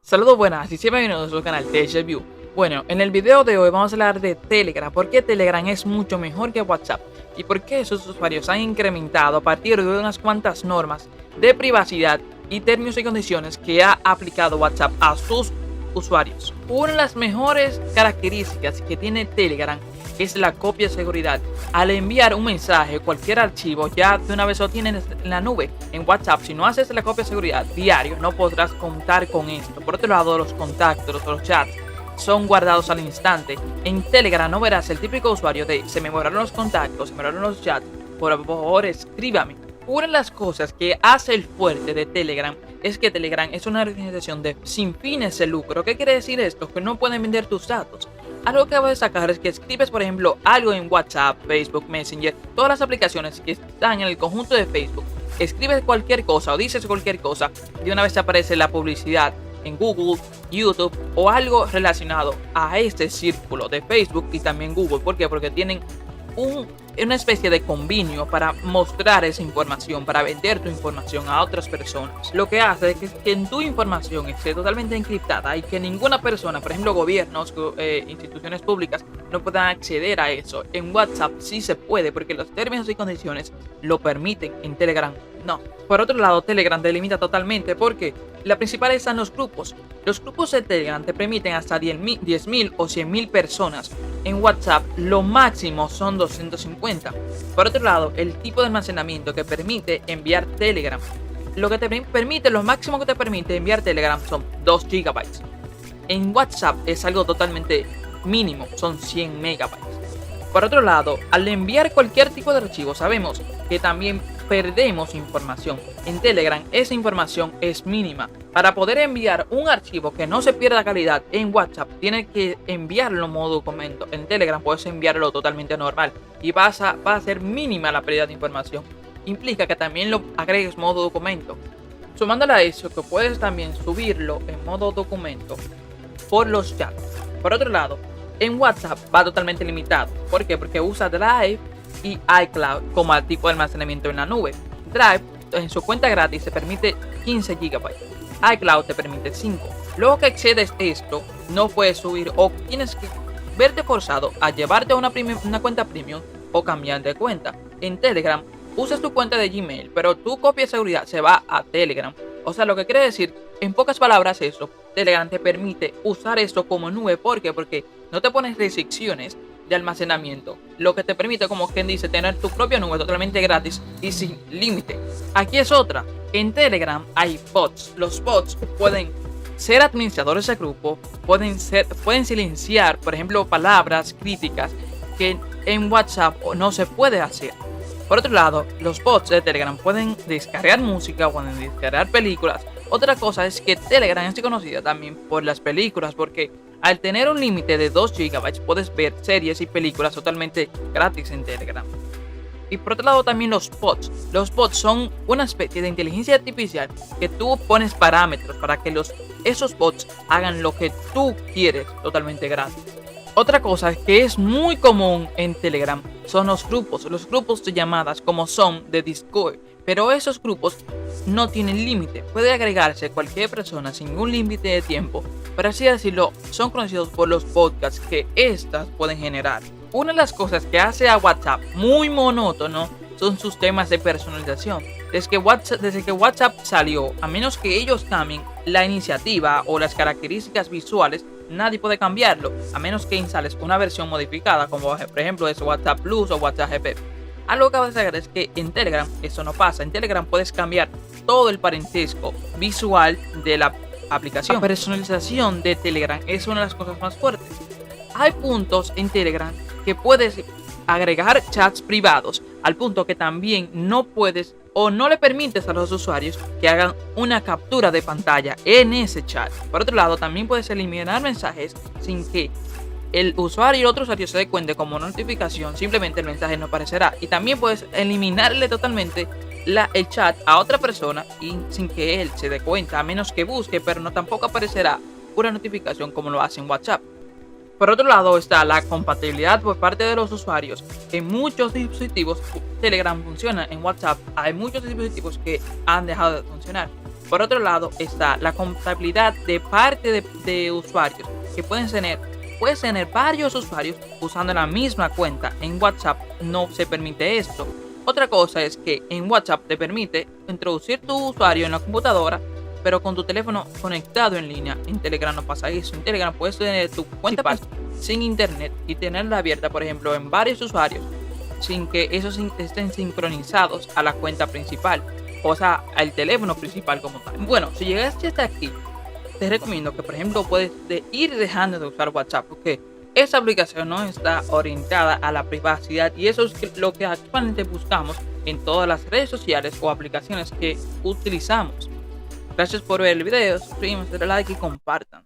Saludos buenas y siempre bienvenidos a nuestro canal TechReview. Bueno, en el video de hoy vamos a hablar de Telegram, por qué Telegram es mucho mejor que WhatsApp y por qué sus usuarios han incrementado a partir de unas cuantas normas de privacidad y términos y condiciones que ha aplicado WhatsApp a sus usuarios. Una de las mejores características que tiene Telegram es la copia de seguridad. Al enviar un mensaje, cualquier archivo, ya de una vez lo tienes en la nube. En WhatsApp, si no haces la copia de seguridad diario, no podrás contar con esto. Por otro lado, los contactos, los chats son guardados al instante. En Telegram no verás el típico usuario de se me borraron los contactos, se me borraron los chats, por favor escríbame. Una de las cosas que hace el fuerte de Telegram es que Telegram es una organización sin fines de lucro. ¿Qué quiere decir esto? Que no pueden vender tus datos. Algo que voy a destacar es que escribes, por ejemplo, algo en WhatsApp, Facebook, Messenger, todas las aplicaciones que están en el conjunto de Facebook. Escribes cualquier cosa o dices cualquier cosa y de una vez aparece la publicidad en Google, YouTube o algo relacionado a este círculo de Facebook y también Google. ¿Por qué? Porque tienen una especie de convenio para mostrar esa información, para vender tu información a otras personas. Lo que hace es que tu información esté totalmente encriptada y que ninguna persona, por ejemplo gobiernos, instituciones públicas, no puedan acceder a eso. En WhatsApp sí se puede porque los términos y condiciones lo permiten. En Telegram no. Por otro lado, Telegram te limita totalmente porque la principal están los grupos. Los grupos de Telegram te permiten hasta 10.000 o 100.000 personas. En WhatsApp lo máximo son 250. Por otro lado, el tipo de almacenamiento que permite enviar Telegram. Lo máximo que te permite enviar Telegram son 2 GB. En WhatsApp es algo totalmente mínimo, son 100 MB. Por otro lado, al enviar cualquier tipo de archivo sabemos que también perdemos información. En Telegram esa información es mínima. Para poder enviar un archivo que no se pierda calidad en WhatsApp, tienes que enviarlo en modo documento. En Telegram puedes enviarlo totalmente normal y va a ser mínima la pérdida de información. Implica que también lo agregues modo documento. Sumándole a eso que puedes también subirlo en modo documento por los chats. Por otro lado, en WhatsApp va totalmente limitado. ¿Por qué? Porque usa Drive y iCloud como tipo de almacenamiento en la nube. Drive en su cuenta gratis te permite 15 GB. iCloud te permite 5. Luego que excedes esto, no puedes subir o tienes que verte forzado a llevarte a una cuenta premium o cambiar de cuenta. En Telegram usas tu cuenta de Gmail, pero tu copia de seguridad se va a Telegram. O sea, lo que quiere decir, en pocas palabras eso, Telegram te permite usar esto como nube. ¿Por qué? Porque no te pones restricciones de almacenamiento, lo que te permite, como quien dice, tener tu propia nube totalmente gratis y sin límite. Aquí es otra, en Telegram hay bots. Los bots pueden ser administradores de grupo, pueden silenciar, por ejemplo, palabras críticas que en WhatsApp no se puede hacer. Por otro lado, los bots de Telegram pueden descargar música, pueden descargar películas. Otra cosa es que Telegram es conocida también por las películas, porque al tener un límite de 2 GB puedes ver series y películas totalmente gratis en Telegram. Y por otro lado también los bots. Los bots son una especie de inteligencia artificial que tú pones parámetros para que esos bots hagan lo que tú quieres totalmente gratis. Otra cosa que es muy común en Telegram son los grupos de llamadas como son de Discord, pero esos grupos no tienen límite, puede agregarse cualquier persona sin ningún límite de tiempo, por así decirlo, son conocidos por los podcasts que estas pueden generar. Una de las cosas que hace a WhatsApp muy monótono son sus temas de personalización. Desde que WhatsApp salió, a menos que ellos cambien la iniciativa o las características visuales, nadie puede cambiarlo, a menos que instales una versión modificada, como por ejemplo es WhatsApp Plus o WhatsApp GP. Algo que vas a saber es que en Telegram eso no pasa. En Telegram puedes cambiar todo el parentesco visual de la aplicación. La personalización de Telegram es una de las cosas más fuertes. Hay puntos en Telegram que puedes agregar chats privados, al punto que también no puedes o no le permites a los usuarios que hagan una captura de pantalla en ese chat. Por otro lado, también puedes eliminar mensajes sin que el usuario y el otro usuario se dé cuenta como notificación, simplemente el mensaje no aparecerá. Y también puedes eliminarle totalmente el chat a otra persona y sin que él se dé cuenta, a menos que busque, pero no tampoco aparecerá una notificación como lo hace en WhatsApp. Por otro lado está la compatibilidad por parte de los usuarios. En muchos dispositivos Telegram funciona, en WhatsApp hay muchos dispositivos que han dejado de funcionar. Por otro lado está la compatibilidad de parte de usuarios que puedes tener varios usuarios usando la misma cuenta. En WhatsApp no se permite esto. Otra cosa es que en WhatsApp te permite introducir tu usuario en la computadora, pero con tu teléfono conectado en línea. En Telegram no pasa eso. En Telegram puedes tener tu cuenta principal sin internet y tenerla abierta, por ejemplo, en varios usuarios sin que esos estén sincronizados a la cuenta principal, o sea, al teléfono principal como tal. Bueno, si llegaste hasta aquí, te recomiendo que, por ejemplo, puedes ir dejando de usar WhatsApp, porque esa aplicación no está orientada a la privacidad y eso es lo que actualmente buscamos en todas las redes sociales o aplicaciones que utilizamos. Gracias por ver el video, suscríbanse, denle like y compartan.